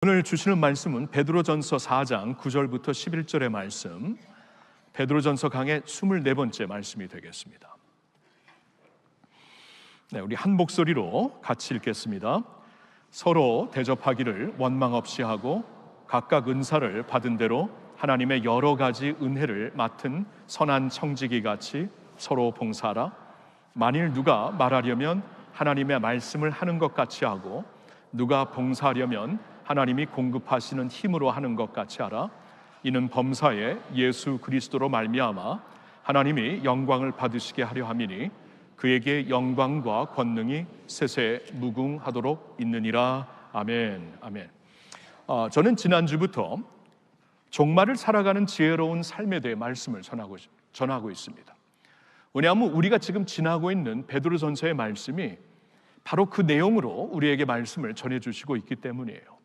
오늘 주시는 말씀은 베드로전서 4장 9절부터 11절의 말씀, 베드로전서 강의 24번째 말씀이 되겠습니다. 우리 한 목소리로 같이 읽겠습니다. 서로 대접하기를 원망 없이 하고 각각 은사를 받은 대로 하나님의 여러 가지 은혜를 맡은 선한 청지기 같이 서로 봉사하라. 만일 누가 말하려면 하나님의 말씀을 하는 것 같이 하고 누가 봉사하려면 하나님이 공급하시는 힘으로 하는 것 같이 하라. 이는 범사에 예수 그리스도로 말미암아 하나님이 영광을 받으시게 하려 함이니 그에게 영광과 권능이 세세 무궁하도록 있느니라. 아멘. 아멘. 저는 지난주부터 종말을 살아가는 지혜로운 삶에 대해 말씀을 전하고 있습니다. 왜냐하면 우리가 지금 지나고 있는 베드로전서의 말씀이 바로 그 내용으로 우리에게 말씀을 전해주시고 있기 때문이에요.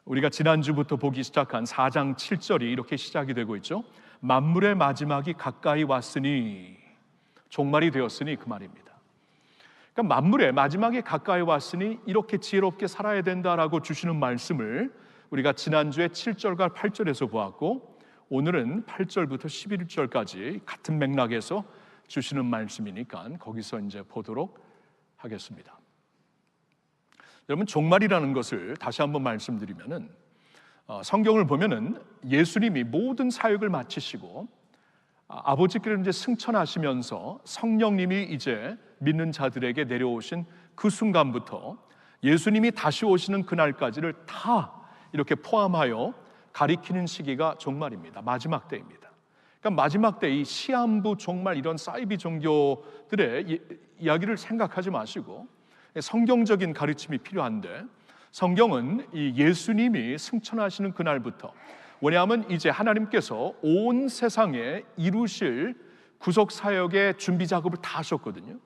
우리가 지난주부터 보기 시작한 4장 7절이 이렇게 시작이 되고 있죠. 만물의 마지막이 가까이 왔으니, 종말이 되었으니 그 말입니다. 그러니까 만물의 마지막이 가까이 왔으니 이렇게 지혜롭게 살아야 된다라고 주시는 말씀을 우리가 지난주에 7절과 8절에서 보았고, 오늘은 8절부터 11절까지 같은 맥락에서 주시는 말씀이니까 거기서 이제 보도록 하겠습니다. 여러분, 종말이라는 것을 다시 한번 말씀드리면은 성경을 보면은 예수님이 모든 사역을 마치시고 아버지께로 이제 승천하시면서 성령님이 이제 믿는 자들에게 내려오신 그 순간부터 예수님이 다시 오시는 그날까지를 다 이렇게 포함하여 가리키는 시기가 종말입니다. 마지막 때입니다. 그러니까 마지막 때 이 시한부 종말, 이런 사이비 종교들의 이야기를 생각하지 마시고 성경적인 가르침이 필요한데, 성경은 이 예수님이 승천하시는 그날부터, 왜냐하면 이제 하나님께서 온 세상에 이루실 구속 사역의 준비 작업을 다 하셨거든요.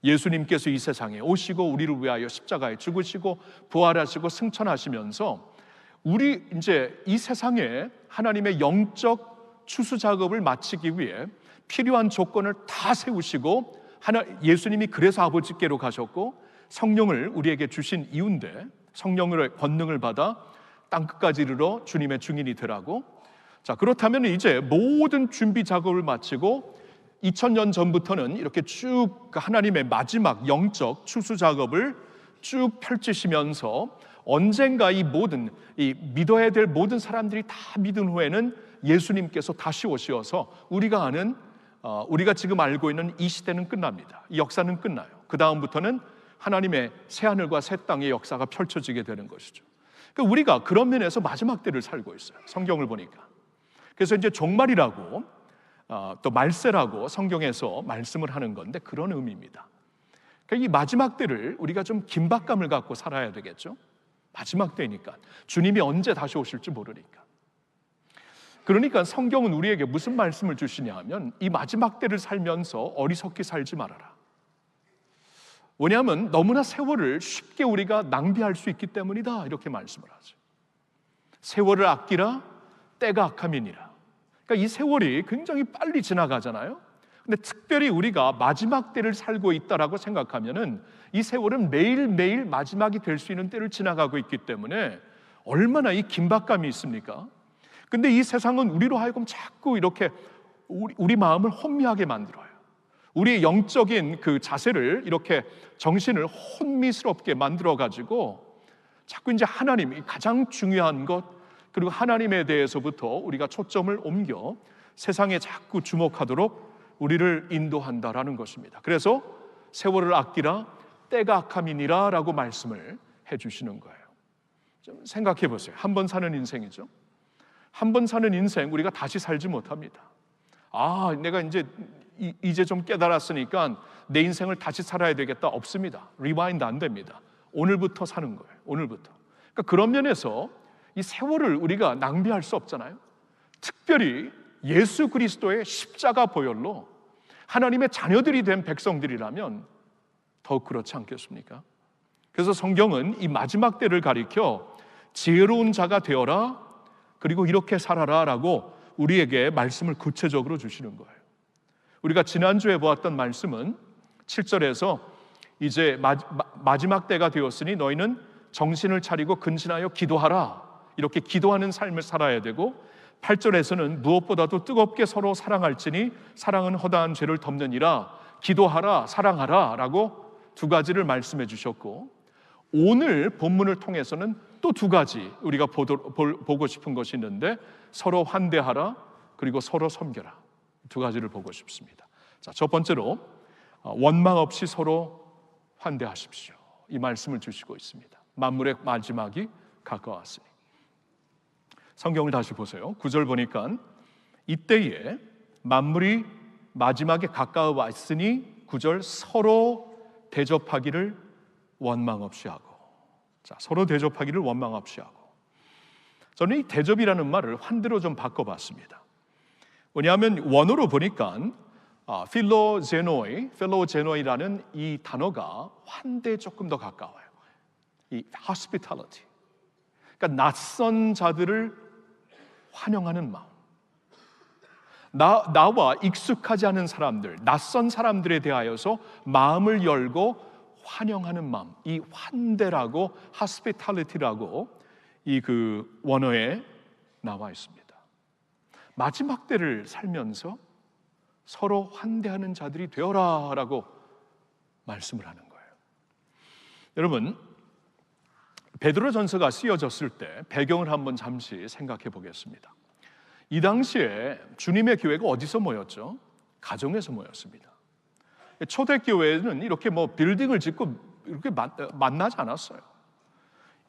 예수님께서 이 세상에 오시고 우리를 위하여 십자가에 죽으시고 부활하시고 승천하시면서 우리 이제 이 세상에 하나님의 영적 추수 작업을 마치기 위해 필요한 조건을 다 세우시고, 예수님이 그래서 아버지께로 가셨고 성령을 우리에게 주신 이유인데, 성령의 권능을 받아 땅끝까지 이르러 주님의 증인이 되라고. 자, 그렇다면 이제 모든 준비 작업을 마치고 2000년 전부터는 이렇게 쭉 하나님의 마지막 영적 추수 작업을 쭉 펼치시면서 언젠가 이 믿어야 될 모든 사람들이 다 믿은 후에는 예수님께서 다시 오셔서 우리가 지금 알고 있는 이 시대는 끝납니다. 이 역사는 끝나요. 그 다음부터는 하나님의 새하늘과 새 땅의 역사가 펼쳐지게 되는 것이죠. 그러니까 우리가 그런 면에서 마지막 때를 살고 있어요. 성경을 보니까. 그래서 이제 종말이라고 또 말세라고 성경에서 말씀을 하는 건데, 그런 의미입니다. 그러니까 이 마지막 때를 우리가 좀 긴박감을 갖고 살아야 되겠죠. 마지막 때니까, 주님이 언제 다시 오실지 모르니까. 그러니까 성경은 우리에게 무슨 말씀을 주시냐 하면, 이 마지막 때를 살면서 어리석게 살지 말아라. 왜냐하면 너무나 세월을 쉽게 우리가 낭비할 수 있기 때문이다, 이렇게 말씀을 하죠. 세월을 아끼라, 때가 악함이니라. 그러니까 이 세월이 굉장히 빨리 지나가잖아요. 근데 특별히 우리가 마지막 때를 살고 있다라고 생각하면은 이 세월은 매일매일 마지막이 될 수 있는 때를 지나가고 있기 때문에 얼마나 이 긴박감이 있습니까? 근데 이 세상은 우리로 하여금 자꾸 이렇게 우리 마음을 혼미하게 만들어요. 우리의 영적인 그 자세를, 이렇게 정신을 혼미스럽게 만들어가지고 자꾸 이제 하나님이 가장 중요한 것, 그리고 하나님에 대해서부터 우리가 초점을 옮겨 세상에 자꾸 주목하도록 우리를 인도한다라는 것입니다. 그래서 세월을 아끼라, 때가 악함이니라 라고 말씀을 해주시는 거예요. 좀 생각해 보세요. 한 번 사는 인생이죠. 한 번 사는 인생, 우리가 다시 살지 못합니다. 내가 이제 좀 깨달았으니까 내 인생을 다시 살아야 되겠다, 없습니다. 리와인드 안 됩니다. 오늘부터 사는 거예요. 오늘부터. 그러니까 그런 면에서 이 세월을 우리가 낭비할 수 없잖아요. 특별히 예수 그리스도의 십자가 보혈로 하나님의 자녀들이 된 백성들이라면 더욱 그렇지 않겠습니까? 그래서 성경은 이 마지막 때를 가리켜 지혜로운 자가 되어라, 그리고 이렇게 살아라 라고 우리에게 말씀을 구체적으로 주시는 거예요. 우리가 지난주에 보았던 말씀은 7절에서 이제 마지막 때가 되었으니 너희는 정신을 차리고 근신하여 기도하라, 이렇게 기도하는 삶을 살아야 되고, 8절에서는 무엇보다도 뜨겁게 서로 사랑할지니 사랑은 허다한 죄를 덮느니라, 기도하라, 사랑하라 라고 두 가지를 말씀해 주셨고, 오늘 본문을 통해서는 또 두 가지 우리가 보고 싶은 것이 있는데, 서로 환대하라, 그리고 서로 섬겨라, 두 가지를 보고 싶습니다. 자, 첫 번째로 원망 없이 서로 환대하십시오, 이 말씀을 주시고 있습니다. 만물의 마지막이 가까웠으니. 성경을 다시 보세요. 9절 보니까 이때에 만물이 마지막에 가까워 왔으니 9절 서로 대접하기를 원망 없이 하고. 자, 서로 대접하기를 원망 없이 하고. 저는 이 대접이라는 말을 환대로 좀 바꿔봤습니다. 왜냐하면 원어로 보니까 필로제노이라는 이 단어가 환대에 조금 더 가까워요. 이 hospitality, 그러니까 낯선 자들을 환영하는 마음, 나와 익숙하지 않은 사람들, 낯선 사람들에 대하여서 마음을 열고 환영하는 마음, 이 환대라고, hospitality라고 이 그 원어에 나와 있습니다. 마지막 때를 살면서 서로 환대하는 자들이 되어라 라고 말씀을 하는 거예요. 여러분, 베드로전서가 쓰여졌을 때 배경을 한번 잠시 생각해 보겠습니다. 이 당시에 주님의 교회가 어디서 모였죠? 가정에서 모였습니다. 초대교회는 이렇게 뭐 빌딩을 짓고 이렇게 만나지 않았어요.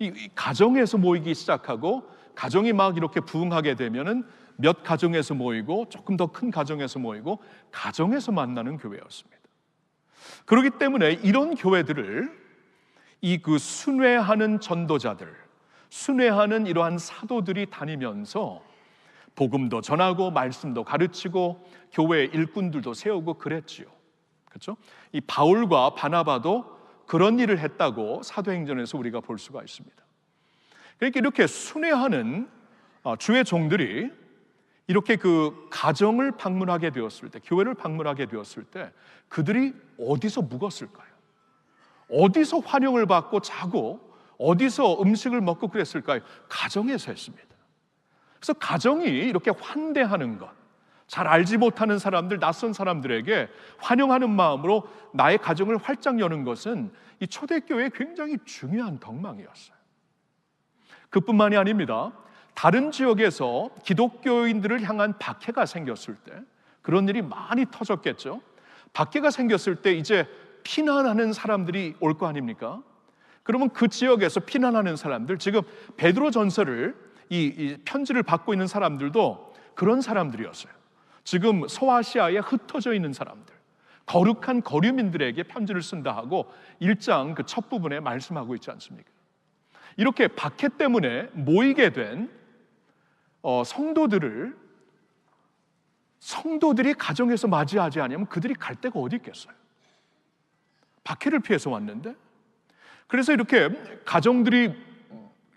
이 가정에서 모이기 시작하고, 가정이 막 이렇게 부흥하게 되면은 몇 가정에서 모이고, 조금 더 큰 가정에서 모이고, 가정에서 만나는 교회였습니다. 그렇기 때문에 이런 교회들을 이 그 순회하는 전도자들, 순회하는 이러한 사도들이 다니면서 복음도 전하고 말씀도 가르치고 교회 일꾼들도 세우고 그랬지요. 그렇죠? 이 바울과 바나바도 그런 일을 했다고 사도행전에서 우리가 볼 수가 있습니다. 그러니까 이렇게 순회하는 주의 종들이 이렇게 그 가정을 방문하게 되었을 때, 교회를 방문하게 되었을 때 그들이 어디서 묵었을까요? 어디서 환영을 받고 자고 어디서 음식을 먹고 그랬을까요? 가정에서 했습니다. 그래서 가정이 이렇게 환대하는 것, 잘 알지 못하는 사람들, 낯선 사람들에게 환영하는 마음으로 나의 가정을 활짝 여는 것은 이 초대교회의 굉장히 중요한 덕망이었어요. 그뿐만이 아닙니다. 다른 지역에서 기독교인들을 향한 박해가 생겼을 때, 그런 일이 많이 터졌겠죠. 박해가 생겼을 때 이제 피난하는 사람들이 올 거 아닙니까? 그러면 그 지역에서 피난하는 사람들, 지금 베드로전서를 이 편지를 받고 있는 사람들도 그런 사람들이었어요. 지금 소아시아에 흩어져 있는 사람들, 거룩한 거류민들에게 편지를 쓴다 하고 1장 그 첫 부분에 말씀하고 있지 않습니까? 이렇게 박해 때문에 모이게 된 성도들이 가정에서 맞이하지 않으면 그들이 갈 데가 어디 있겠어요? 박해를 피해서 왔는데, 그래서 이렇게 가정들이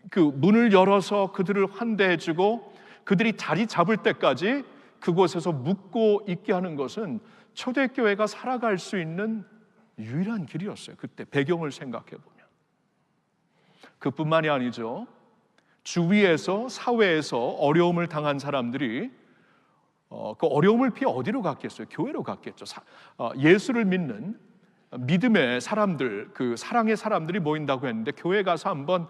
그 문을 열어서 그들을 환대해주고 그들이 자리 잡을 때까지 그곳에서 묵고 있게 하는 것은 초대교회가 살아갈 수 있는 유일한 길이었어요. 그때 배경을 생각해 보면. 그뿐만이 아니죠. 주위에서, 사회에서 어려움을 당한 사람들이 그 어려움을 피해 어디로 갔겠어요? 교회로 갔겠죠. 예수를 믿는 믿음의 사람들, 그 사랑의 사람들이 모인다고 했는데 교회 가서 한번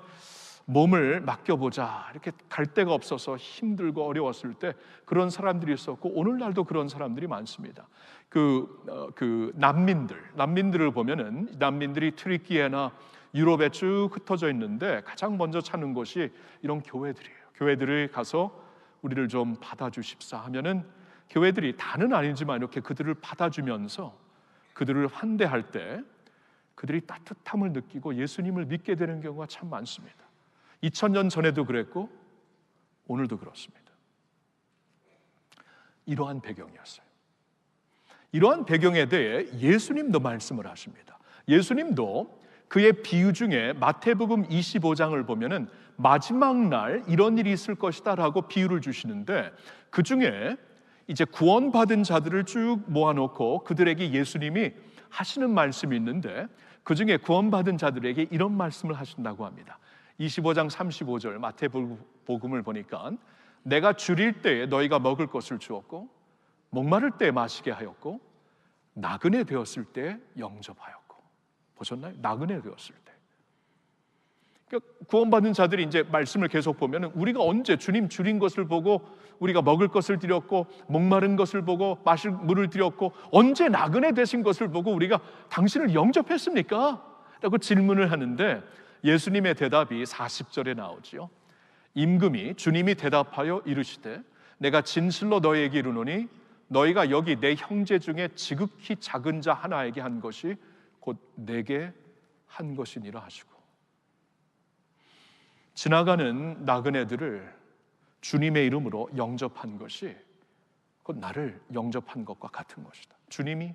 몸을 맡겨보자, 이렇게 갈 데가 없어서 힘들고 어려웠을 때 그런 사람들이 있었고, 오늘날도 그런 사람들이 많습니다. 난민들을 보면은, 난민들이 트리키에나 유럽에 쭉 흩어져 있는데 가장 먼저 찾는 곳이 이런 교회들이에요. 교회들을 가서 우리를 좀 받아주십사 하면은 교회들이 다는 아니지만 이렇게 그들을 받아주면서 그들을 환대할 때 그들이 따뜻함을 느끼고 예수님을 믿게 되는 경우가 참 많습니다. 2000년 전에도 그랬고 오늘도 그렇습니다. 이러한 배경이었어요. 이러한 배경에 대해 예수님도 말씀을 하십니다. 예수님도 그의 비유 중에 마태복음 25장을 보면은 마지막 날 이런 일이 있을 것이다 라고 비유를 주시는데, 그 중에 이제 구원받은 자들을 쭉 모아놓고 그들에게 예수님이 하시는 말씀이 있는데, 그 중에 구원받은 자들에게 이런 말씀을 하신다고 합니다. 25장 35절 마태복음을 보니까 내가 줄일 때에 너희가 먹을 것을 주었고 목마를 때에 마시게 하였고 나그네 되었을 때 영접하였고. 보셨나요? 나그네 되었을 때. 그러니까 구원받은 자들이 이제 말씀을 계속 보면 우리가 언제 주님 줄인 것을 보고 우리가 먹을 것을 드렸고 목마른 것을 보고 마실 물을 드렸고 언제 나그네 되신 것을 보고 우리가 당신을 영접했습니까? 라고 질문을 하는데 예수님의 대답이 40절에 나오지요. 임금이 주님이 대답하여 이르시되 내가 진실로 너희에게 이르노니 너희가 여기 내 형제 중에 지극히 작은 자 하나에게 한 것이 곧 내게 한 것이니라 하시고, 지나가는 나그네들을 주님의 이름으로 영접한 것이 곧 나를 영접한 것과 같은 것이다. 주님이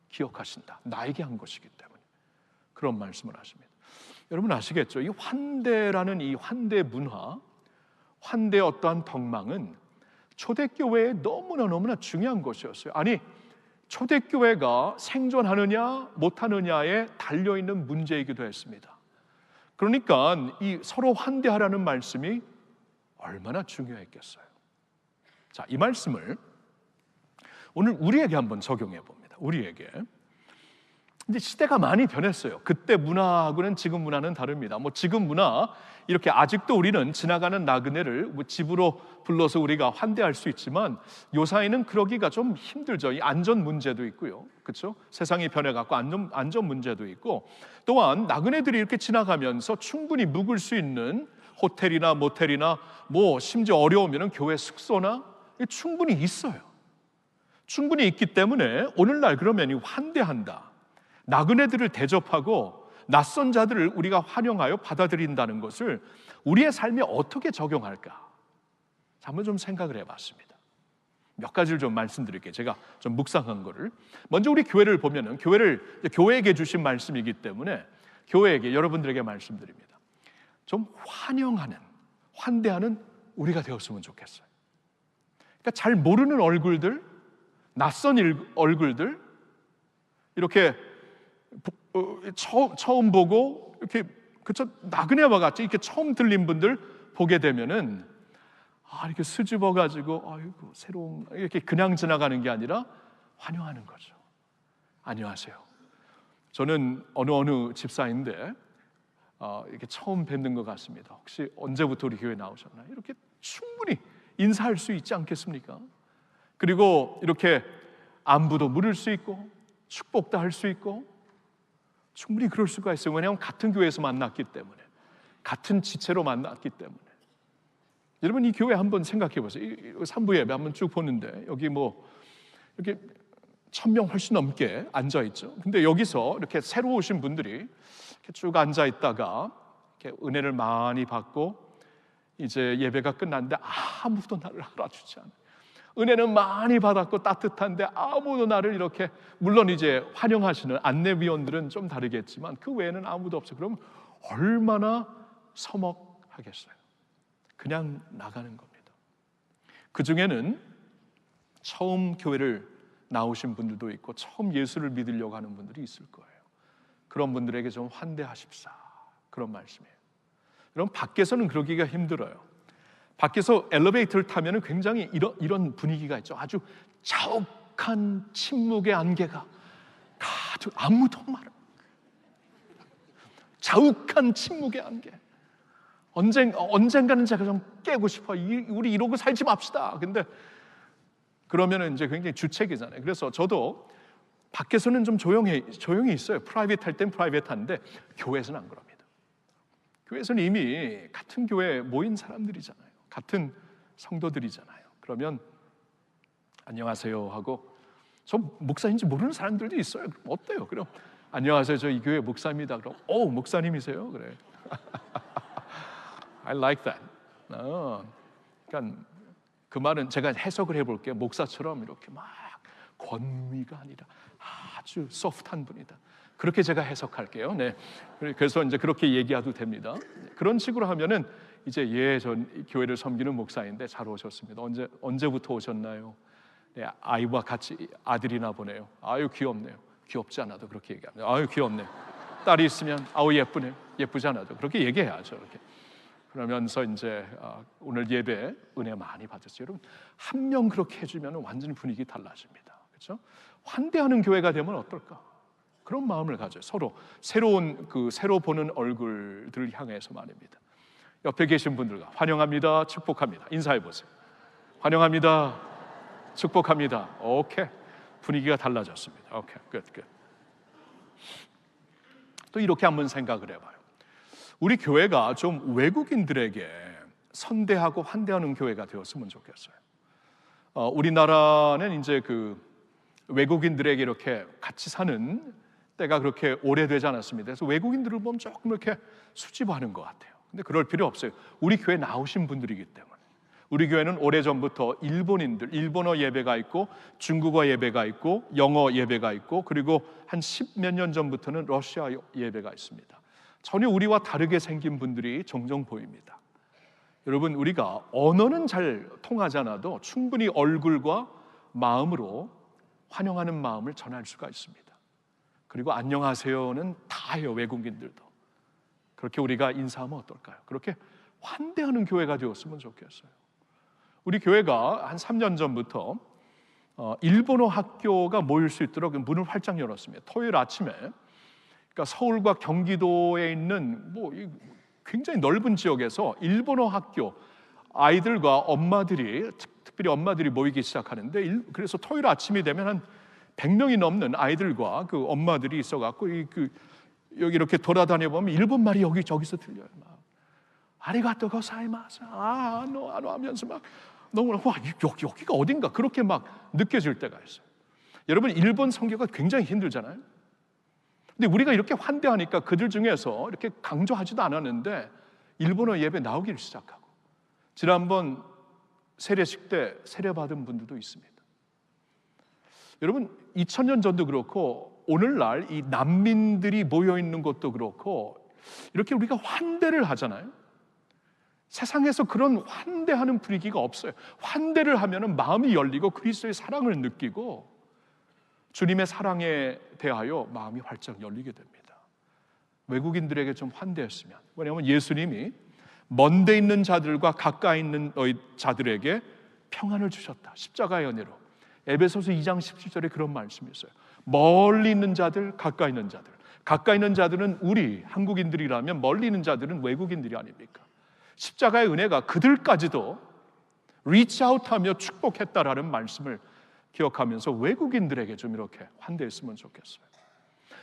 기억하신다. 나에게 한 것이기 때문에 그런 말씀을 하십니다. 여러분 아시겠죠? 이 환대라는 이 환대 문화, 환대의 어떠한 덕망은 초대교회에 너무나 중요한 것이었어요. 아니, 초대교회가 생존하느냐 못하느냐에 달려있는 문제이기도 했습니다. 그러니까 이 서로 환대하라는 말씀이 얼마나 중요했겠어요. 자, 이 말씀을 오늘 우리에게 한번 적용해 봅니다. 우리에게. 이제 시대가 많이 변했어요. 그때 문화하고는 지금 문화는 다릅니다. 지금 문화 이렇게 아직도 우리는 지나가는 나그네를 집으로 불러서 우리가 환대할 수 있지만 요사이는 그러기가 좀 힘들죠. 이 안전 문제도 있고요, 그렇죠? 세상이 변해갖고 안전 문제도 있고, 또한 나그네들이 이렇게 지나가면서 충분히 묵을 수 있는 호텔이나 모텔이나 심지어 어려우면 교회 숙소나 충분히 있어요. 충분히 있기 때문에 오늘날 그러면 이 환대한다, 나그네들을 대접하고 낯선 자들을 우리가 환영하여 받아들인다는 것을 우리의 삶에 어떻게 적용할까? 한번 좀 생각을 해봤습니다. 몇 가지를 좀 말씀드릴게요. 제가 좀 묵상한 거를. 먼저 우리 교회를 보면은 교회에게 주신 말씀이기 때문에 교회에게, 여러분들에게 말씀드립니다. 좀 환영하는, 환대하는 우리가 되었으면 좋겠어요. 그러니까 잘 모르는 얼굴들, 낯선 얼굴들, 이렇게 처음 보고 이렇게 그쵸, 나그네와 같이 이렇게 처음 들린 분들 보게 되면은 이렇게 수줍어가지고 아이고 새로운, 이렇게 그냥 지나가는 게 아니라 환영하는 거죠. 안녕하세요. 저는 어느 집사인데 이렇게 처음 뵙는 것 같습니다. 혹시 언제부터 우리 교회 나오셨나요? 이렇게 충분히 인사할 수 있지 않겠습니까? 그리고 이렇게 안부도 물을 수 있고 축복도 할 수 있고 충분히 그럴 수가 있어요. 왜냐하면 같은 교회에서 만났기 때문에, 같은 지체로 만났기 때문에. 여러분 이 교회 한번 생각해 보세요. 3부 예배 한번 쭉 보는데 여기 이렇게 1000명 훨씬 넘게 앉아 있죠. 근데 여기서 이렇게 새로 오신 분들이 이렇게 쭉 앉아 있다가 이렇게 은혜를 많이 받고 이제 예배가 끝났는데 아무도 나를 알아주지 않아요. 은혜는 많이 받았고 따뜻한데 아무도 나를 이렇게, 물론 이제 환영하시는 안내위원들은 좀 다르겠지만 그 외에는 아무도 없어요. 그럼 얼마나 서먹하겠어요. 그냥 나가는 겁니다. 그 중에는 처음 교회를 나오신 분들도 있고 처음 예수를 믿으려고 하는 분들이 있을 거예요. 그런 분들에게 좀 환대하십사, 그런 말씀이에요. 여러분 밖에서는 그러기가 힘들어요. 밖에서 엘리베이터를 타면 굉장히 이런 분위기가 있죠. 아주 자욱한 침묵의 안개가 가득, 아무도 말을, 자욱한 침묵의 안개. 언젠가는 제가 좀 깨고 싶어요. 우리 이러고 살지 맙시다. 근데 그러면은 이제 굉장히 주책이잖아요. 그래서 저도 밖에서는 좀 조용히 있어요. 프라이빗 할 땐 프라이빗 하는데 교회에서는 안 그럽니다. 교회에서는 이미 같은 교회에 모인 사람들이잖아요. 같은 성도들이잖아요. 그러면 안녕하세요 하고, 저 목사인지 모르는 사람들도 있어요. 그럼 어때요? 그럼 안녕하세요, 저 이 교회 목사입니다. 그럼 목사님이세요? 그래. I like that. 그러니까 그 말은 제가 해석을 해볼게요. 목사처럼 이렇게 막 권위가 아니라 아주 소프트한 분이다. 그렇게 제가 해석할게요. 네. 그래서 이제 그렇게 얘기해도 됩니다. 그런 식으로 하면은 이제 전 교회를 섬기는 목사인데 잘 오셨습니다. 언제부터 오셨나요? 네, 아이와 같이 아들이나 보네요. 아유 귀엽네요. 귀엽지 않아도 그렇게 얘기합니다. 아유 귀엽네요. 딸이 있으면 아우 예쁘네, 예쁘지 않아도 그렇게 얘기해야죠. 이렇게. 그러면서 이제 오늘 예배 은혜 많이 받으세요. 여러분 한 명 그렇게 해주면 완전히 분위기 달라집니다. 그렇죠? 환대하는 교회가 되면 어떨까? 그런 마음을 가져요. 서로 새로 보는 얼굴들을 향해서 말입니다. 옆에 계신 분들과 환영합니다, 축복합니다. 인사해 보세요. 환영합니다, 축복합니다. 오케이, 분위기가 달라졌습니다. 오케이, 끝. 또 이렇게 한번 생각을 해봐요. 우리 교회가 좀 외국인들에게 선대하고 환대하는 교회가 되었으면 좋겠어요. 우리나라는 이제 그 외국인들에게 이렇게 같이 사는 때가 그렇게 오래되지 않았습니다. 그래서 외국인들을 보면 조금 이렇게 수줍어하는 것 같아요. 근데 그럴 필요 없어요. 우리 교회 나오신 분들이기 때문에. 우리 교회는 오래전부터 일본어 예배가 있고 중국어 예배가 있고 영어 예배가 있고 그리고 한 10몇 년 전부터는 러시아 예배가 있습니다. 전혀 우리와 다르게 생긴 분들이 종종 보입니다. 여러분 우리가 언어는 잘 통하지 않아도 충분히 얼굴과 마음으로 환영하는 마음을 전할 수가 있습니다. 그리고 안녕하세요는 다 해요. 외국인들도. 그렇게 우리가 인사하면 어떨까요? 그렇게 환대하는 교회가 되었으면 좋겠어요. 우리 교회가 한 3년 전부터 일본어 학교가 모일 수 있도록 문을 활짝 열었습니다. 토요일 아침에 그러니까 서울과 경기도에 있는 굉장히 넓은 지역에서 일본어 학교 아이들과 엄마들이 특별히 엄마들이 모이기 시작하는데 그래서 토요일 아침이 되면 한 100명이 넘는 아이들과 그 엄마들이 있어갖고 여기 이렇게 돌아다녀 보면 일본 말이 여기 저기서 들려요. 막 아리가또 고사이마스 아노 하면서 막 너무 와 여기가 어딘가 그렇게 막 느껴질 때가 있어요. 여러분 일본 선교가 굉장히 힘들잖아요. 근데 우리가 이렇게 환대하니까 그들 중에서 이렇게 강조하지도 않았는데 일본어 예배 나오기를 시작하고 지난번 세례식 때 세례받은 분들도 있습니다. 여러분 2000년 전도 그렇고 오늘날 이 난민들이 모여있는 것도 그렇고 이렇게 우리가 환대를 하잖아요. 세상에서 그런 환대하는 분위기가 없어요. 환대를 하면 마음이 열리고 그리스도의 사랑을 느끼고 주님의 사랑에 대하여 마음이 활짝 열리게 됩니다. 외국인들에게 좀 환대했으면, 왜냐하면 예수님이 먼데 있는 자들과 가까이 있는 자들에게 평안을 주셨다. 십자가의 은혜로. 에베소서 2장 17절에 그런 말씀이 있어요. 멀리 있는 자들, 가까이 있는 자들. 가까이 있는 자들은 우리 한국인들이라면 멀리 있는 자들은 외국인들이 아닙니까? 십자가의 은혜가 그들까지도 리치아웃하며 축복했다라는 말씀을 기억하면서 외국인들에게 좀 이렇게 환대했으면 좋겠어요.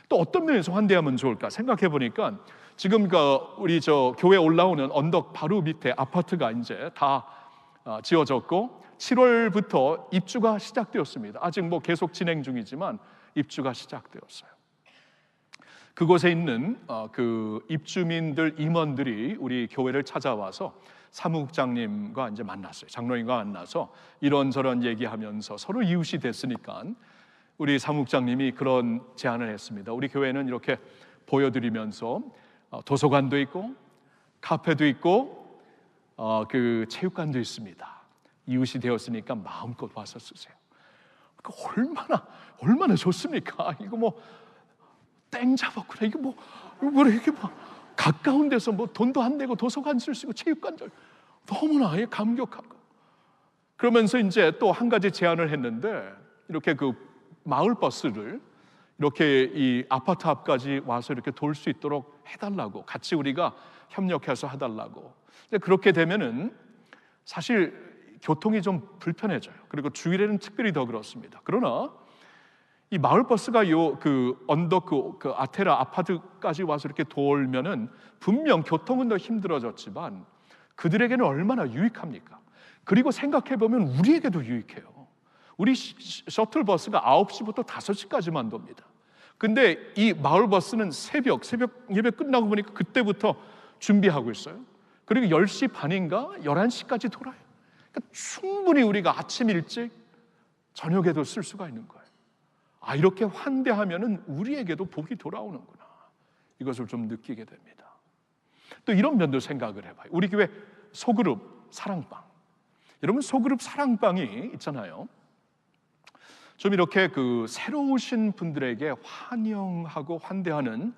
또 어떤 면에서 환대하면 좋을까 생각해 보니까 지금 우리 교회 올라오는 언덕 바로 밑에 아파트가 이제 다 지어졌고 7월부터 입주가 시작되었습니다. 아직 계속 진행 중이지만 입주가 시작되었어요. 그곳에 있는 그 입주민들 임원들이 우리 교회를 찾아와서 사무국장님과 이제 만났어요. 장로님과 만나서 이런저런 얘기하면서 서로 이웃이 됐으니까 우리 사무국장님이 그런 제안을 했습니다. 우리 교회는 이렇게 보여드리면서 도서관도 있고 카페도 있고 그 체육관도 있습니다. 이웃이 되었으니까 마음껏 와서 쓰세요. 얼마나 좋습니까? 이거 땡 잡았구나. 이게 이렇게 가까운 데서 돈도 안 내고 도서관 쓸 수 있고 체육관들 너무나 감격하고 그러면서 이제 또 한 가지 제안을 했는데 이렇게 그 마을 버스를 이렇게 이 아파트 앞까지 와서 이렇게 돌 수 있도록 해달라고 같이 우리가 협력해서 해달라고. 근데 그렇게 되면은 사실 교통이 좀 불편해져요. 그리고 주일에는 특별히 더 그렇습니다. 그러나 이 마을 버스가 그 언덕 그 아테라 아파트까지 와서 이렇게 돌면은 분명 교통은 더 힘들어졌지만 그들에게는 얼마나 유익합니까? 그리고 생각해 보면 우리에게도 유익해요. 우리 셔틀 버스가 9시부터 5시까지만 돕니다. 근데 이 마을 버스는 새벽 예배 끝나고 보니까 그때부터 준비하고 있어요. 그리고 10시 반인가 11시까지 돌아요. 그러니까 충분히 우리가 아침 일찍 저녁에도 쓸 수가 있는 거예요. 이렇게 환대하면은 우리에게도 복이 돌아오는구나. 이것을 좀 느끼게 됩니다. 또 이런 면도 생각을 해봐요. 우리 교회 소그룹 사랑방. 여러분 소그룹 사랑방이 있잖아요. 좀 이렇게 그 새로 오신 분들에게 환영하고 환대하는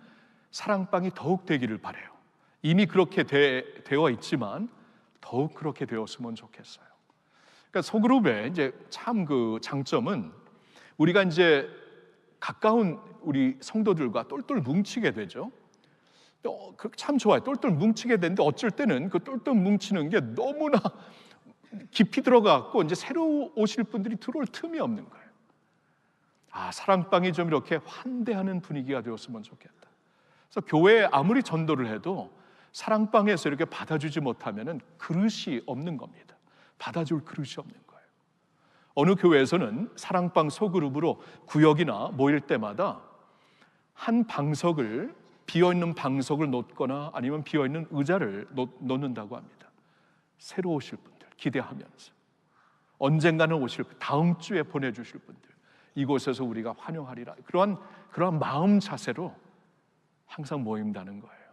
사랑방이 더욱 되기를 바라요. 이미 그렇게 되어 있지만 더욱 그렇게 되었으면 좋겠어요. 그러니까 소그룹의 이제 참 그 장점은 우리가 이제 가까운 우리 성도들과 똘똘 뭉치게 되죠. 참 좋아요. 똘똘 뭉치게 되는데 어쩔 때는 그 똘똘 뭉치는 게 너무나 깊이 들어가고 이제 새로 오실 분들이 들어올 틈이 없는 거예요. 사랑방이 좀 이렇게 환대하는 분위기가 되었으면 좋겠다. 그래서 교회에 아무리 전도를 해도 사랑방에서 이렇게 받아주지 못하면은 그릇이 없는 겁니다. 받아줄 그릇이 없는 거예요. 어느 교회에서는 사랑방 소그룹으로 구역이나 모일 때마다 한 방석을 비어있는 방석을 놓거나 아니면 비어있는 의자를 놓는다고 합니다. 새로 오실 분들 기대하면서 언젠가는 오실 다음 주에 보내주실 분들 이곳에서 우리가 환영하리라 그러한 마음 자세로 항상 모인다는 거예요.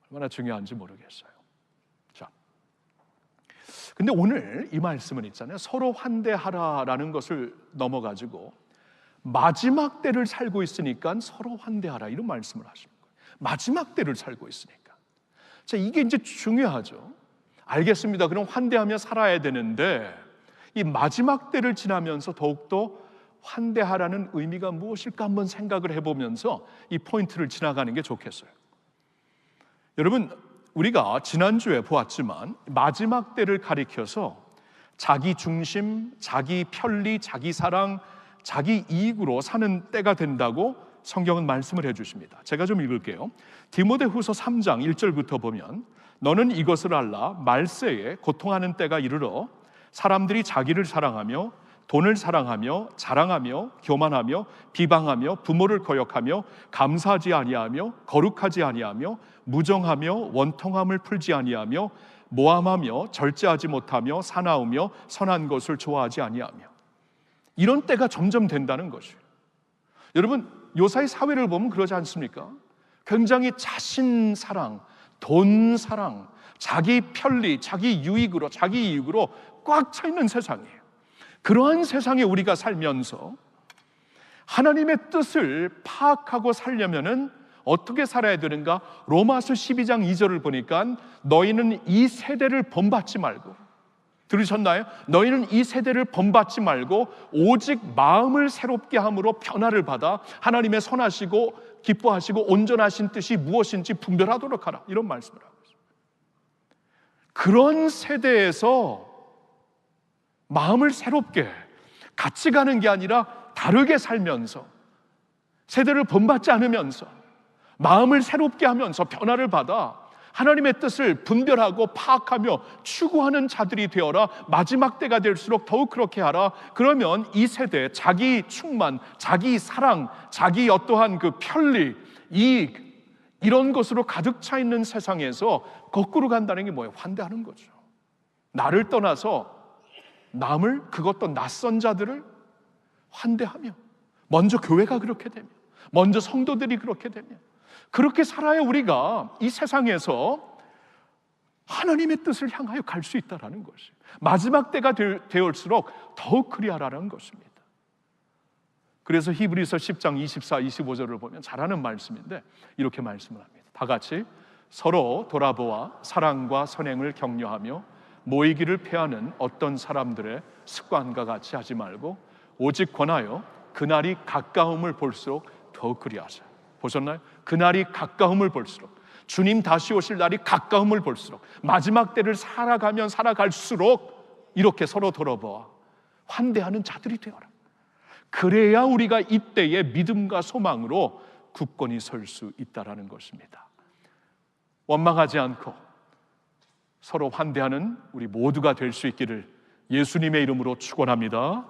얼마나 중요한지 모르겠어요. 자, 근데 오늘 이 말씀은 있잖아요. 서로 환대하라라는 것을 넘어가지고 마지막 때를 살고 있으니까 서로 환대하라 이런 말씀을 하시는 거예요. 마지막 때를 살고 있으니까. 자, 이게 이제 중요하죠. 알겠습니다. 그럼 환대하며 살아야 되는데 이 마지막 때를 지나면서 더욱더 환대하라는 의미가 무엇일까 한번 생각을 해보면서 이 포인트를 지나가는 게 좋겠어요. 여러분, 우리가 지난주에 보았지만 마지막 때를 가리켜서 자기 중심, 자기 편리, 자기 사랑, 자기 이익으로 사는 때가 된다고 성경은 말씀을 해주십니다. 제가 좀 읽을게요. 디모데후서 3장 1절부터 보면 너는 이것을 알라 말세에 고통하는 때가 이르러 사람들이 자기를 사랑하며 돈을 사랑하며 자랑하며 교만하며 비방하며 부모를 거역하며 감사하지 아니하며 거룩하지 아니하며 무정하며 원통함을 풀지 아니하며 모함하며 절제하지 못하며 사나우며 선한 것을 좋아하지 아니하며 이런 때가 점점 된다는 것이에요. 여러분, 요사이 사회를 보면 그러지 않습니까? 굉장히 자신 사랑, 돈 사랑, 자기 편리, 자기 유익으로, 자기 이익으로 꽉 차 있는 세상이에요. 그러한 세상에 우리가 살면서 하나님의 뜻을 파악하고 살려면은 어떻게 살아야 되는가? 로마서 12장 2절을 보니까 너희는 이 세대를 본받지 말고, 들으셨나요? 너희는 이 세대를 본받지 말고 오직 마음을 새롭게 함으로 변화를 받아 하나님의 선하시고 기뻐하시고 온전하신 뜻이 무엇인지 분별하도록 하라, 이런 말씀을 하고 있습니다. 그런 세대에서 마음을 새롭게 같이 가는 게 아니라 다르게 살면서 세대를 본받지 않으면서 마음을 새롭게 하면서 변화를 받아 하나님의 뜻을 분별하고 파악하며 추구하는 자들이 되어라. 마지막 때가 될수록 더욱 그렇게 하라. 그러면 이 세대 자기 충만, 자기 사랑, 자기 어떠한 그 편리, 이익 이런 것으로 가득 차 있는 세상에서 거꾸로 간다는 게 뭐예요? 환대하는 거죠. 나를 떠나서 남을, 그것도 낯선 자들을 환대하며, 먼저 교회가 그렇게 되며, 먼저 성도들이 그렇게 되며, 그렇게 살아야 우리가 이 세상에서 하나님의 뜻을 향하여 갈 수 있다는 것이, 마지막 때가 되올수록 더욱 그리하라는 것입니다. 그래서 히브리서 10장 24, 25절을 보면 잘하는 말씀인데 이렇게 말씀을 합니다. 다 같이 서로 돌아보아 사랑과 선행을 격려하며 모이기를 패하는 어떤 사람들의 습관과 같이 하지 말고 오직 권하여 그날이 가까움을 볼수록 더욱 그리하자. 보셨나요? 그날이 가까움을 볼수록, 주님 다시 오실 날이 가까움을 볼수록, 마지막 때를 살아가면 살아갈수록 이렇게 서로 돌아보아 환대하는 자들이 되어라. 그래야 우리가 이때의 믿음과 소망으로 굳건히 설 수 있다라는 것입니다. 원망하지 않고 서로 환대하는 우리 모두가 될 수 있기를 예수님의 이름으로 축원합니다.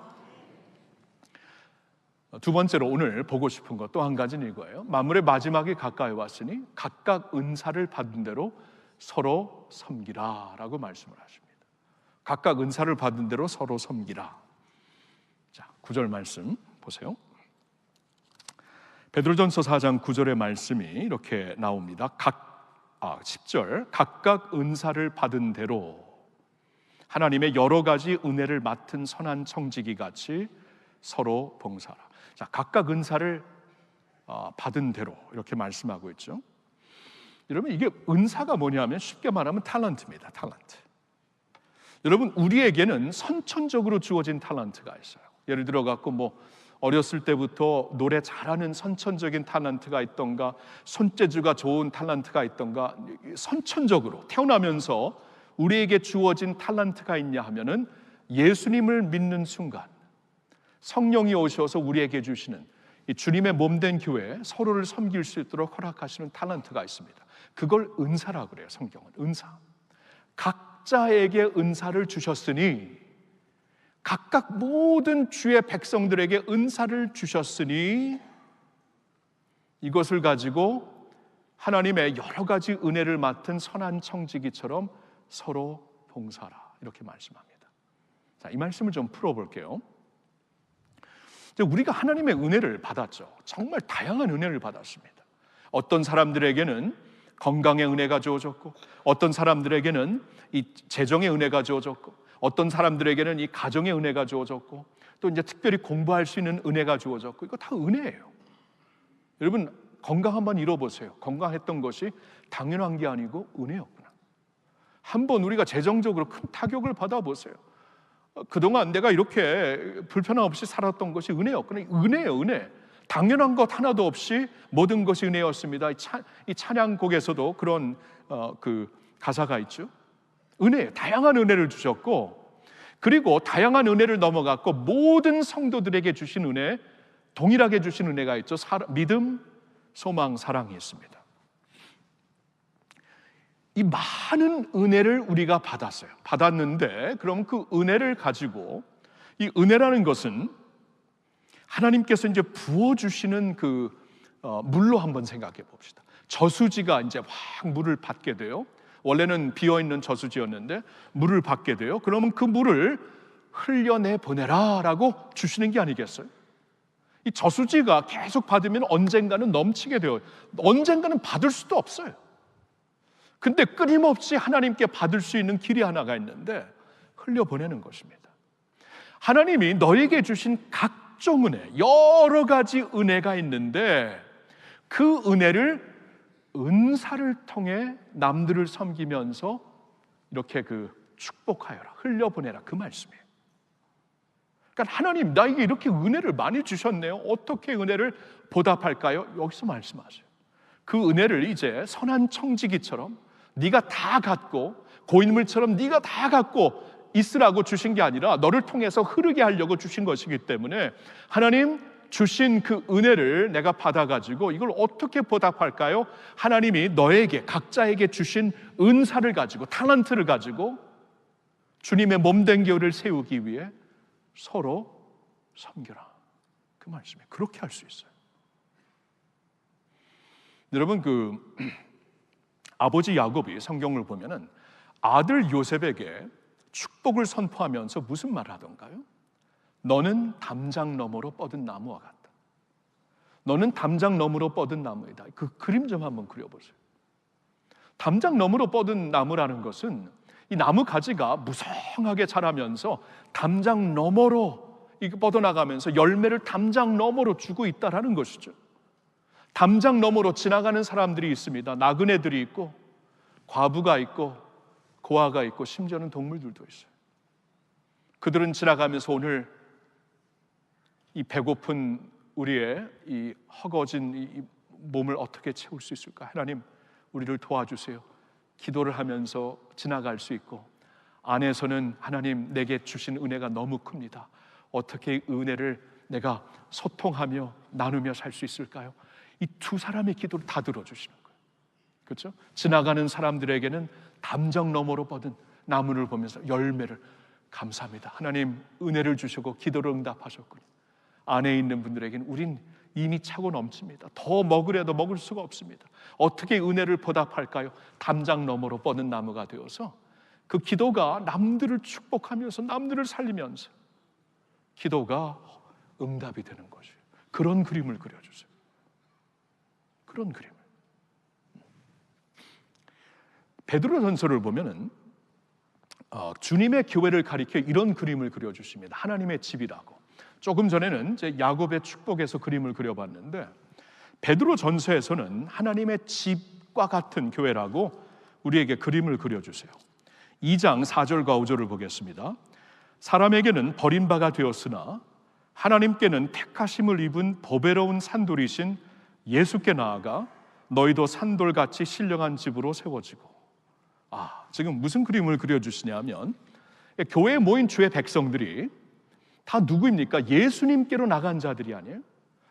두 번째로 오늘 보고 싶은 것 또 한 가지는 이거예요. 만물의 마지막이 가까이 왔으니 각각 은사를 받은 대로 서로 섬기라 라고 말씀을 하십니다. 각각 은사를 받은 대로 서로 섬기라. 자, 9절 말씀 보세요. 베드로전서 4장 9절의 말씀이 이렇게 나옵니다. 10절 각각 은사를 받은 대로 하나님의 여러 가지 은혜를 맡은 선한 청지기 같이 서로 봉사하라. 자, 각각 은사를 받은 대로 이렇게 말씀하고 있죠. 여러분, 이게 은사가 뭐냐면 쉽게 말하면 탤런트입니다. 탤런트. 여러분, 우리에게는 선천적으로 주어진 탤런트가 있어요. 예를 들어 갖고 어렸을 때부터 노래 잘하는 선천적인 탤런트가 있던가, 손재주가 좋은 탤런트가 있던가, 선천적으로 태어나면서 우리에게 주어진 탤런트가 있냐 하면은 예수님을 믿는 순간 성령이 오셔서 우리에게 주시는 이 주님의 몸된 교회에 서로를 섬길 수 있도록 허락하시는 탤런트가 있습니다. 그걸 은사라고 그래요. 성경은 은사. 각자에게 은사를 주셨으니, 각각 모든 주의 백성들에게 은사를 주셨으니 이것을 가지고 하나님의 여러 가지 은혜를 맡은 선한 청지기처럼 서로 봉사하라, 이렇게 말씀합니다. 자, 이 말씀을 좀 풀어볼게요. 우리가 하나님의 은혜를 받았죠. 정말 다양한 은혜를 받았습니다. 어떤 사람들에게는 건강의 은혜가 주어졌고, 어떤 사람들에게는 이 재정의 은혜가 주어졌고, 어떤 사람들에게는 이 가정의 은혜가 주어졌고, 또 이제 특별히 공부할 수 있는 은혜가 주어졌고, 이거 다 은혜예요. 여러분, 건강 한번 잃어보세요. 건강했던 것이 당연한 게 아니고 은혜였구나. 한번 우리가 재정적으로 큰 타격을 받아보세요. 그동안 내가 이렇게 불편함 없이 살았던 것이 은혜였구나. 은혜예요, 은혜. 당연한 것 하나도 없이 모든 것이 은혜였습니다. 이 찬양곡에서도 그런 그 가사가 있죠. 은혜, 다양한 은혜를 주셨고, 그리고 다양한 은혜를 넘어갔고 모든 성도들에게 주신 은혜, 동일하게 주신 은혜가 있죠. 믿음, 소망, 사랑이 있습니다. 이 많은 은혜를 우리가 받았는데, 그럼 그 은혜를 가지고, 이 은혜라는 것은 하나님께서 이제 부어주시는 그 물로 한번 생각해 봅시다. 저수지가 이제 확 물을 받게 돼요. 원래는 비어있는 저수지였는데 물을 받게 돼요. 그러면 그 물을 흘려내 보내라 라고 주시는 게 아니겠어요? 이 저수지가 계속 받으면 언젠가는 넘치게 돼요. 언젠가는 받을 수도 없어요. 근데 끊임없이 하나님께 받을 수 있는 길이 하나가 있는데 흘려보내는 것입니다. 하나님이 너에게 주신 각종 은혜, 여러 가지 은혜가 있는데 그 은혜를 은사를 통해 남들을 섬기면서 이렇게 축복하여라, 흘려보내라, 그 말씀이에요. 그러니까 하나님, 나에게 이렇게 은혜를 많이 주셨네요. 어떻게 은혜를 보답할까요? 여기서 말씀하세요. 그 은혜를 이제 선한 청지기처럼 네가 다 갖고, 고인물처럼 네가 다 갖고 있으라고 주신 게 아니라 너를 통해서 흐르게 하려고 주신 것이기 때문에, 하나님 주신 그 은혜를 내가 받아가지고 이걸 어떻게 보답할까요? 하나님이 너에게, 각자에게 주신 은사를 가지고, 탤런트를 가지고 주님의 몸된 교회를 세우기 위해 서로 섬겨라, 그 말씀이에요. 그렇게 할 수 있어요. 여러분, 아버지 야곱이 성경을 보면은 아들 요셉에게 축복을 선포하면서 무슨 말을 하던가요? 너는 담장 너머로 뻗은 나무와 같다. 너는 담장 너머로 뻗은 나무이다. 그 그림 좀 한번 그려보세요. 담장 너머로 뻗은 나무라는 것은 이 나무 가지가 무성하게 자라면서 담장 너머로 뻗어나가면서 열매를 담장 너머로 주고 있다라는 것이죠. 담장 너머로 지나가는 사람들이 있습니다. 나그네들이 있고, 과부가 있고, 고아가 있고, 심지어는 동물들도 있어요. 그들은 지나가면서 오늘 이 배고픈 우리의 이 허거진 이 몸을 어떻게 채울 수 있을까? 하나님, 우리를 도와주세요. 기도를 하면서 지나갈 수 있고, 안에서는 하나님, 내게 주신 은혜가 너무 큽니다. 어떻게 이 은혜를 내가 소통하며 나누며 살 수 있을까요? 이 두 사람의 기도를 다 들어주시는 거예요. 그렇죠? 지나가는 사람들에게는 담장 너머로 뻗은 나무를 보면서 열매를, 감사합니다. 하나님 은혜를 주시고 기도를 응답하셨군요. 안에 있는 분들에게는 우린 이미 차고 넘칩니다. 더 먹으려도 먹을 수가 없습니다. 어떻게 은혜를 보답할까요? 담장 너머로 뻗은 나무가 되어서 그 기도가 남들을 축복하면서, 남들을 살리면서 기도가 응답이 되는 것이에요. 그런 그림을 그려주세요. 그런 그림을. 베드로전서를 보면은 주님의 교회를 가리켜 이런 그림을 그려주십니다. 하나님의 집이라고. 조금 전에는 이제 야곱의 축복에서 그림을 그려봤는데, 베드로 전서에서는 하나님의 집과 같은 교회라고 우리에게 그림을 그려주세요. 2장 4절과 5절을 보겠습니다. 사람에게는 버림바가 되었으나 하나님께는 택하심을 입은 보배로운 산돌이신 예수께 나아가 너희도 산돌같이 신령한 집으로 세워지고. 지금 무슨 그림을 그려주시냐면, 교회에 모인 주의 백성들이 다 누구입니까? 예수님께로 나간 자들이 아니에요.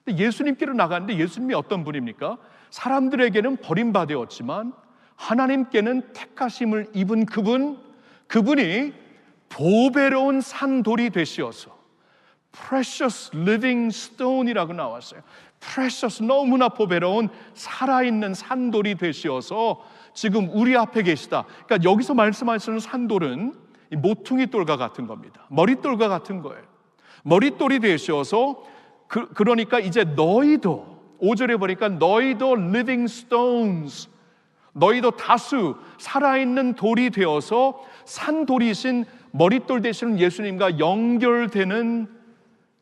예수님께로 나갔는데 예수님이 어떤 분입니까? 사람들에게는 버림받았지만 하나님께는 택하심을 입은 그분이 보배로운 산돌이 되시어서 precious living stone이라고 나왔어요. precious, 너무나 보배로운 살아있는 산돌이 되시어서 지금 우리 앞에 계시다. 그러니까 여기서 말씀하시는 산돌은 모퉁이 돌과 같은 겁니다. 머릿돌과 같은 거예요. 머릿돌이 되시어서 그러니까 이제 너희도, 5절에 보니까 너희도 living stones, 너희도 다수 살아있는 돌이 되어서 산돌이신 머릿돌 되시는 예수님과 연결되는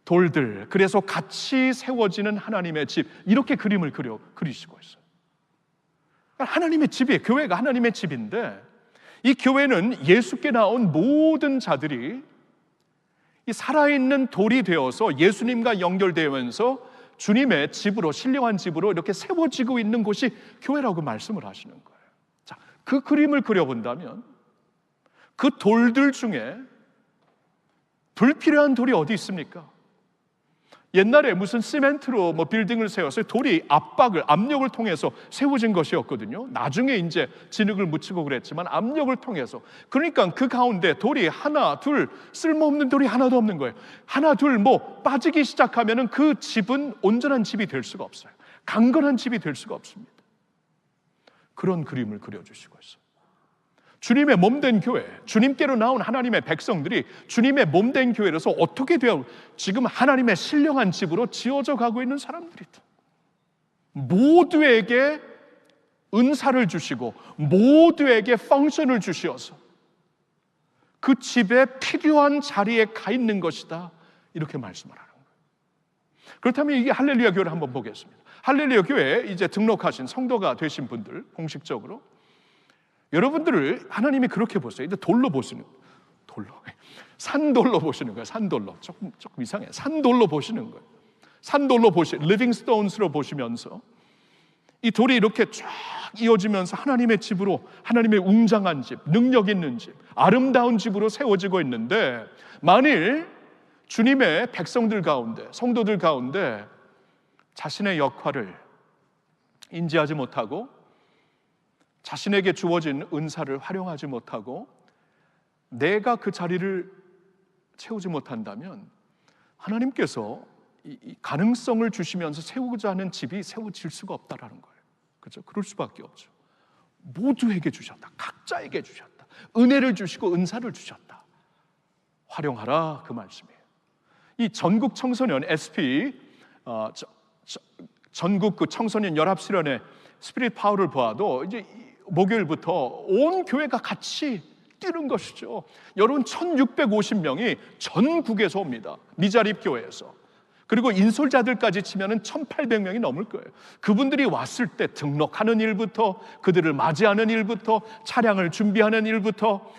돌들, 그래서 같이 세워지는 하나님의 집, 이렇게 그림을 그리시고 있어요. 하나님의 집이에요. 교회가 하나님의 집인데 이 교회는 예수께 나온 모든 자들이 이 살아있는 돌이 되어서 예수님과 연결되면서 주님의 집으로, 신령한 집으로 이렇게 세워지고 있는 곳이 교회라고 말씀을 하시는 거예요. 자, 그 그림을 그려본다면 그 돌들 중에 불필요한 돌이 어디 있습니까? 옛날에 무슨 시멘트로 빌딩을 세웠어요. 돌이 압력을 통해서 세워진 것이었거든요. 나중에 이제 진흙을 묻히고 그랬지만 압력을 통해서. 그러니까 그 가운데 돌이 하나, 둘, 쓸모없는 돌이 하나도 없는 거예요. 하나, 둘 빠지기 시작하면은 그 집은 온전한 집이 될 수가 없어요. 강건한 집이 될 수가 없습니다. 그런 그림을 그려주시고 있어요. 주님의 몸된 교회, 주님께로 나온 하나님의 백성들이 주님의 몸된 교회로서 어떻게 되어 지금 하나님의 신령한 집으로 지어져 가고 있는 사람들이다. 모두에게 은사를 주시고 모두에게 펑션을 주시어서 그 집에 필요한 자리에 가 있는 것이다, 이렇게 말씀을 하는 거예요. 그렇다면 이게 할렐루야 교회를 한번 보겠습니다. 할렐루야 교회에 이제 등록하신 성도가 되신 분들, 공식적으로 여러분들을 하나님이 그렇게 보세요. 이제 돌로 보시는, 산돌로 보시는 거예요. 산돌로. 조금 이상해요. 산돌로 보시는 거예요. 산돌로 리빙 스톤스로 보시면서 이 돌이 이렇게 쫙 이어지면서 하나님의 집으로, 하나님의 웅장한 집, 능력 있는 집, 아름다운 집으로 세워지고 있는데, 만일 주님의 백성들 가운데, 성도들 가운데 자신의 역할을 인지하지 못하고 자신에게 주어진 은사를 활용하지 못하고 내가 그 자리를 채우지 못한다면 하나님께서 이 가능성을 주시면서 세우고자 하는 집이 세워질 수가 없다라는 거예요. 그렇죠? 그럴 수밖에 없죠. 모두에게 주셨다. 각자에게 주셨다. 은혜를 주시고 은사를 주셨다. 활용하라, 그 말씀이에요. 이 전국 청소년 SP 전국 그 청소년 연합 수련회 스피릿 파워를 보아도 이제 목요일부터 온 교회가 같이 뛰는 것이죠. 여러분 1650명이 전국에서 옵니다. 미자립 교회에서. 그리고 인솔자들까지 치면은 1800명이 넘을 거예요. 그분들이 왔을 때 등록하는 일부터, 그들을 맞이하는 일부터, 차량을 준비하는 일부터,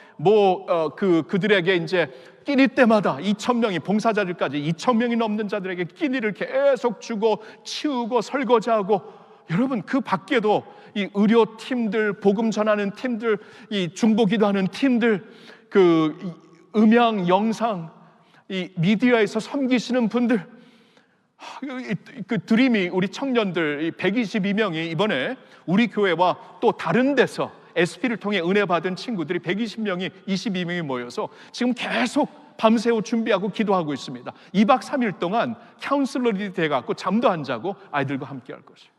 그들에게 이제 끼니 때마다 2000명이, 봉사자들까지 2000명이 넘는 자들에게 끼니를 계속 주고 치우고 설거지하고, 여러분 그 밖에도 이 의료팀들, 복음 전하는 팀들, 이 중보기도하는 팀들, 그 음향, 영상, 이 미디어에서 섬기시는 분들, 그 드림이, 우리 청년들 122명이 이번에 우리 교회와 또 다른 데서 SP를 통해 은혜 받은 친구들이 120명이 22명이 모여서 지금 계속 밤새워 준비하고 기도하고 있습니다. 2박 3일 동안 카운슬러들이 돼갖고 잠도 안 자고 아이들과 함께 할 것이에요.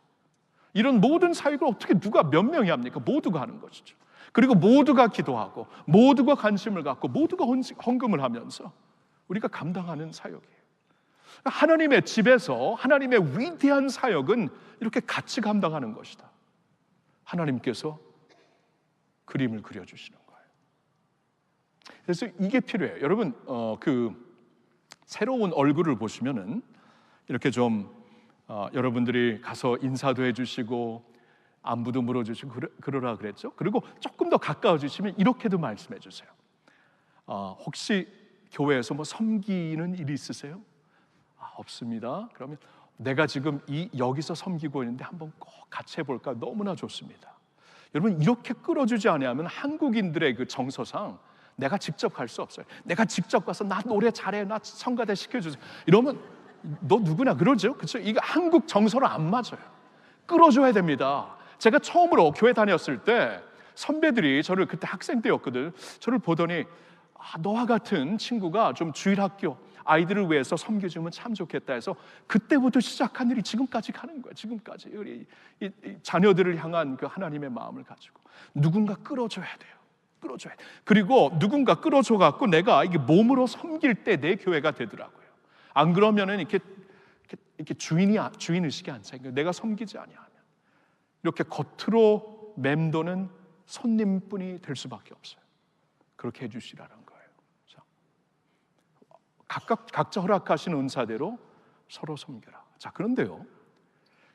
이런 모든 사역을 어떻게 누가 몇 명이 합니까? 모두가 하는 것이죠. 그리고 모두가 기도하고 모두가 관심을 갖고 모두가 헌금을 하면서 우리가 감당하는 사역이에요. 하나님의 집에서 하나님의 위대한 사역은 이렇게 같이 감당하는 것이다. 하나님께서 그림을 그려주시는 거예요. 그래서 이게 필요해요. 여러분 그 새로운 얼굴을 보시면은 이렇게 좀 여러분들이 가서 인사도 해주시고 안부도 물어주시고 그러라 그랬죠. 그리고 조금 더 가까워지시면 이렇게도 말씀해 주세요. 혹시 교회에서 뭐 섬기는 일이 있으세요? 없습니다. 그러면 내가 지금 여기서 섬기고 있는데 한번 꼭 같이 해볼까? 너무나 좋습니다. 여러분, 이렇게 끌어주지 않으면 한국인들의 그 정서상 내가 직접 갈 수 없어요. 내가 직접 가서 나 노래 잘해, 나 성가대 시켜주세요, 이러면 너 누구나 그러죠. 그렇죠? 이거 한국 정서랑 안 맞아요. 끌어줘야 됩니다. 제가 처음으로 교회 다녔을 때 선배들이 저를, 그때 학생 때였거든, 저를 보더니 너와 같은 친구가 좀 주일학교 아이들을 위해서 섬겨주면 참 좋겠다 해서 그때부터 시작한 일이 지금까지 가는 거예요. 지금까지 우리 이 자녀들을 향한 그 하나님의 마음을 가지고 누군가 끌어줘야 돼요. 끌어줘야 돼. 그리고 누군가 끌어줘 갖고 내가 이게 몸으로 섬길 때 내 교회가 되더라고요. 안 그러면은 이렇게 주인 의식이 안 생겨요. 내가 섬기지 아니하면 이렇게 겉으로 맴도는 손님뿐이 될 수밖에 없어요. 그렇게 해주시라는 거예요. 각자 허락하신 은사대로 서로 섬겨라. 자, 그런데요,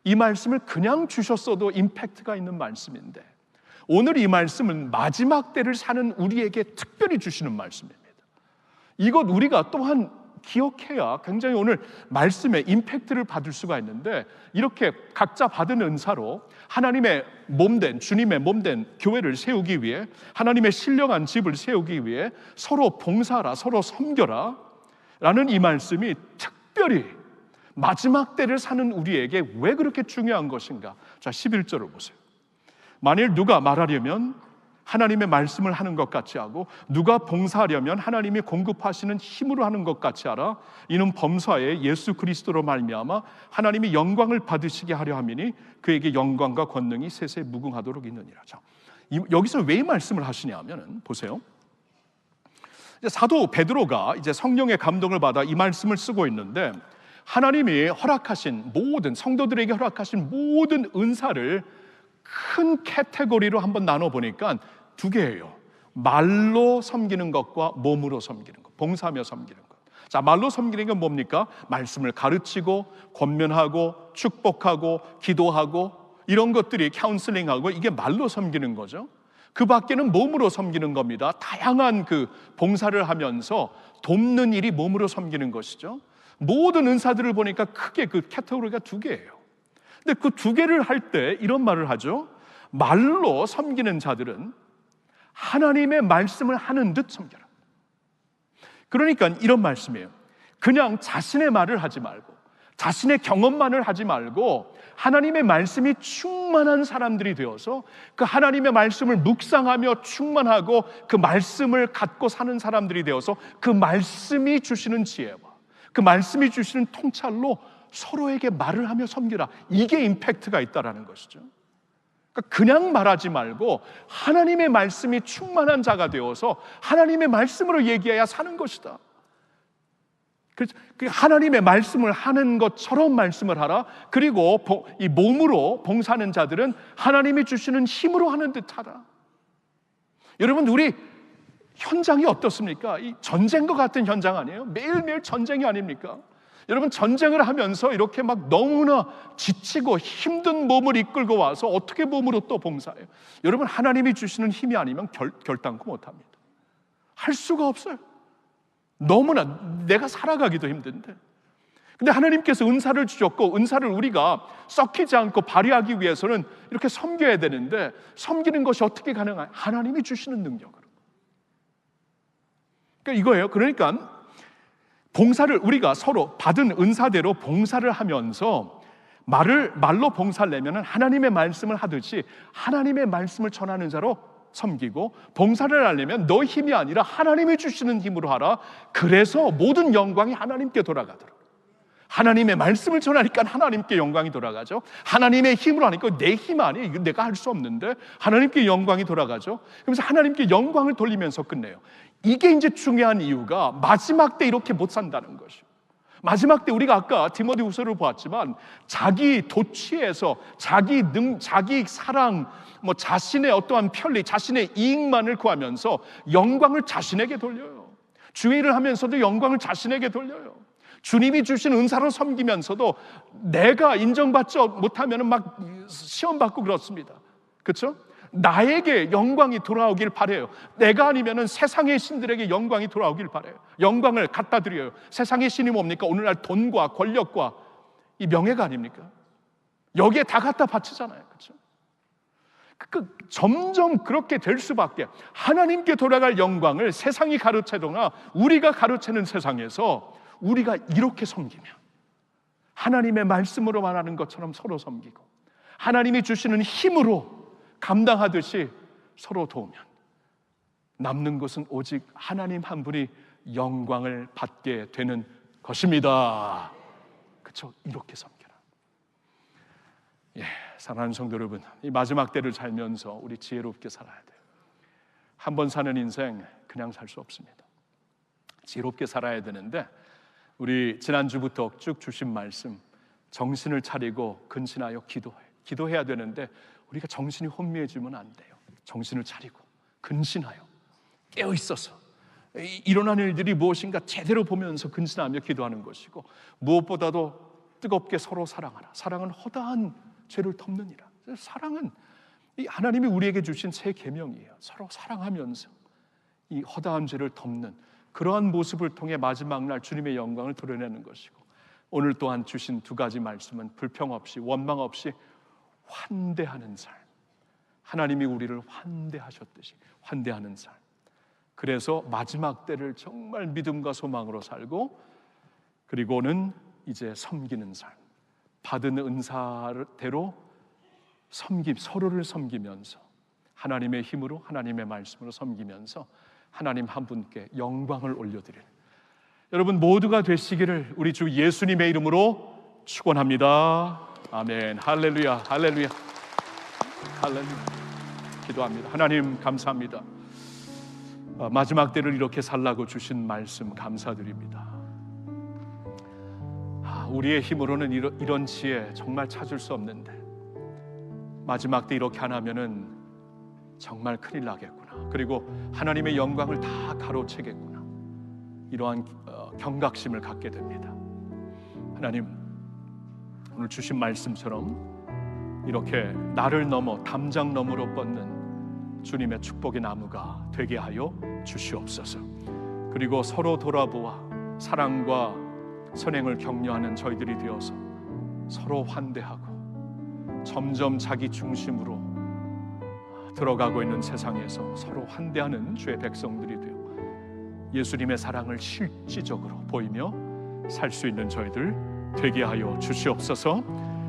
이 말씀을 그냥 주셨어도 임팩트가 있는 말씀인데 오늘 이 말씀은 마지막 때를 사는 우리에게 특별히 주시는 말씀입니다. 이것 우리가 또한 기억해야 굉장히 오늘 말씀에 임팩트를 받을 수가 있는데, 이렇게 각자 받은 은사로 하나님의 몸된, 주님의 몸된 교회를 세우기 위해, 하나님의 신령한 집을 세우기 위해 서로 봉사하라, 서로 섬겨라 라는 이 말씀이 특별히 마지막 때를 사는 우리에게 왜 그렇게 중요한 것인가? 자, 11절을 보세요. 만일 누가 말하려면 하나님의 말씀을 하는 것 같이 하고 누가 봉사하려면 하나님이 공급하시는 힘으로 하는 것 같이 하라. 이는 범사에 예수 그리스도로 말미암아 하나님이 영광을 받으시게 하려 함이니 그에게 영광과 권능이 세세 무궁하도록 있느니라. 자, 여기서 왜 이 말씀을 하시냐 하면은 보세요. 사도 베드로가 이제 성령의 감동을 받아 이 말씀을 쓰고 있는데, 하나님이 허락하신 모든 성도들에게 허락하신 모든 은사를 큰 카테고리로 한번 나눠 보니까 두 개예요. 말로 섬기는 것과 몸으로 섬기는 것, 봉사하며 섬기는 것. 자, 말로 섬기는 건 뭡니까? 말씀을 가르치고 권면하고 축복하고 기도하고 이런 것들이 카운슬링하고, 이게 말로 섬기는 거죠. 그 밖에는 몸으로 섬기는 겁니다. 다양한 그 봉사를 하면서 돕는 일이 몸으로 섬기는 것이죠. 모든 은사들을 보니까 크게 그 카테고리가 두 개예요. 근데 그 두 개를 할 때 이런 말을 하죠. 말로 섬기는 자들은 하나님의 말씀을 하는 듯 섬겨라. 그러니까 이런 말씀이에요. 그냥 자신의 말을 하지 말고 자신의 경험만을 하지 말고 하나님의 말씀이 충만한 사람들이 되어서 그 하나님의 말씀을 묵상하며 충만하고 그 말씀을 갖고 사는 사람들이 되어서 그 말씀이 주시는 지혜와 그 말씀이 주시는 통찰로 서로에게 말을 하며 섬기라. 이게 임팩트가 있다라는 것이죠. 그러니까 그냥 말하지 말고 하나님의 말씀이 충만한 자가 되어서 하나님의 말씀으로 얘기해야 사는 것이다. 그래서 하나님의 말씀을 하는 것처럼 말씀을 하라. 그리고 이 몸으로 봉사하는 자들은 하나님이 주시는 힘으로 하는 듯 하라. 여러분, 우리 현장이 어떻습니까? 이 전쟁과 같은 현장 아니에요? 매일매일 전쟁이 아닙니까? 여러분, 전쟁을 하면서 이렇게 막 너무나 지치고 힘든 몸을 이끌고 와서 어떻게 몸으로 또 봉사해요? 여러분, 하나님이 주시는 힘이 아니면 결단코 못합니다. 할 수가 없어요. 너무나 내가 살아가기도 힘든데. 근데 하나님께서 은사를 주셨고 은사를 우리가 썩히지 않고 발휘하기 위해서는 이렇게 섬겨야 되는데, 섬기는 것이 어떻게 가능해요? 하나님이 주시는 능력으로. 그러니까 이거예요. 그러니까 봉사를 우리가 서로 받은 은사대로 봉사를 하면서 말로 봉사를 내면 하나님의 말씀을 하듯이 하나님의 말씀을 전하는 자로 섬기고, 봉사를 하려면 너 힘이 아니라 하나님이 주시는 힘으로 하라. 그래서 모든 영광이 하나님께 돌아가도록. 하나님의 말씀을 전하니까 하나님께 영광이 돌아가죠. 하나님의 힘으로 하니까 내 힘 아니에요. 이거 내가 할 수 없는데 하나님께 영광이 돌아가죠. 그러면서 하나님께 영광을 돌리면서 끝내요. 이게 이제 중요한 이유가 마지막 때 이렇게 못 산다는 것이에요. 마지막 때 우리가 아까 디모데후서를 보았지만 자기 도취에서 자기 사랑, 자신의 어떠한 편리, 자신의 이익만을 구하면서 영광을 자신에게 돌려요. 주의 일을 하면서도 영광을 자신에게 돌려요. 주님이 주신 은사로 섬기면서도 내가 인정받지 못하면 막 시험 받고 그렇습니다. 그렇죠? 나에게 영광이 돌아오길 바래요. 내가 아니면은 세상의 신들에게 영광이 돌아오길 바래요. 영광을 갖다 드려요. 세상의 신이 뭡니까? 오늘날 돈과 권력과 이 명예가 아닙니까? 여기에 다 갖다 바치잖아요. 그렇죠? 점점 그렇게 될 수밖에. 하나님께 돌아갈 영광을 세상이 가르치거나 우리가 가르치는 세상에서 우리가 이렇게 섬기면, 하나님의 말씀으로 말하는 것처럼 서로 섬기고 하나님이 주시는 힘으로 감당하듯이 서로 도우면 남는 것은 오직 하나님 한 분이 영광을 받게 되는 것입니다. 그렇죠? 이렇게 섬겨라. 사랑하는 성도 여러분, 이 마지막 때를 살면서 우리 지혜롭게 살아야 돼요. 한 번 사는 인생 그냥 살 수 없습니다. 지혜롭게 살아야 되는데, 우리 지난주부터 쭉 주신 말씀, 정신을 차리고 근신하여 기도해야 되는데 우리가 정신이 혼미해지면 안 돼요. 정신을 차리고 근신하여 깨어있어서 일어난 일들이 무엇인가 제대로 보면서 근신하며 기도하는 것이고, 무엇보다도 뜨겁게 서로 사랑하라. 사랑은 허다한 죄를 덮느니라. 사랑은 이 하나님이 우리에게 주신 새 계명이에요. 서로 사랑하면서 이 허다한 죄를 덮는 그러한 모습을 통해 마지막 날 주님의 영광을 드러내는 것이고, 오늘 또한 주신 두 가지 말씀은 불평 없이 원망 없이 환대하는 삶. 하나님이 우리를 환대하셨듯이 환대하는 삶. 그래서 마지막 때를 정말 믿음과 소망으로 살고, 그리고는 이제 섬기는 삶. 받은 은사대로 서로를 섬기면서 하나님의 힘으로, 하나님의 말씀으로 섬기면서 하나님 한 분께 영광을 올려드리는 여러분 모두가 되시기를 우리 주 예수님의 이름으로 축원합니다. 아멘. 할렐루야, 할렐루야, 할렐루야. 기도합니다. 하나님 감사합니다. 마지막 때를 이렇게 살라고 주신 말씀 감사드립니다. 우리의 힘으로는 이런 지혜 정말 찾을 수 없는데, 마지막 때 이렇게 안 하면은 정말 큰일 나겠구나. 그리고 하나님의 영광을 다 가로채겠구나. 이러한 경각심을 갖게 됩니다. 하나님, 오늘 주신 말씀처럼 이렇게 나를 넘어 담장 너머로 뻗는 주님의 축복의 나무가 되게 하여 주시옵소서. 그리고 서로 돌아보아 사랑과 선행을 격려하는 저희들이 되어서 서로 환대하고 점점 자기 중심으로 들어가고 있는 세상에서 서로 환대하는 주의 백성들이 되어 예수님의 사랑을 실질적으로 보이며 살 수 있는 저희들 되게 하여 주시옵소서.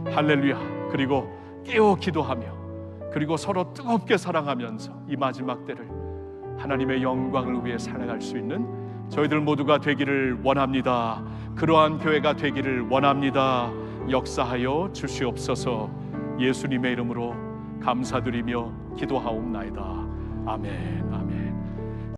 할렐루야. 그리고 깨어 기도하며 그리고 서로 뜨겁게 사랑하면서 이 마지막 때를 하나님의 영광을 위해 살아갈 수 있는 저희들 모두가 되기를 원합니다. 그러한 교회가 되기를 원합니다. 역사하여 주시옵소서. 예수님의 이름으로 감사드리며 기도하옵나이다. 아멘, 아멘.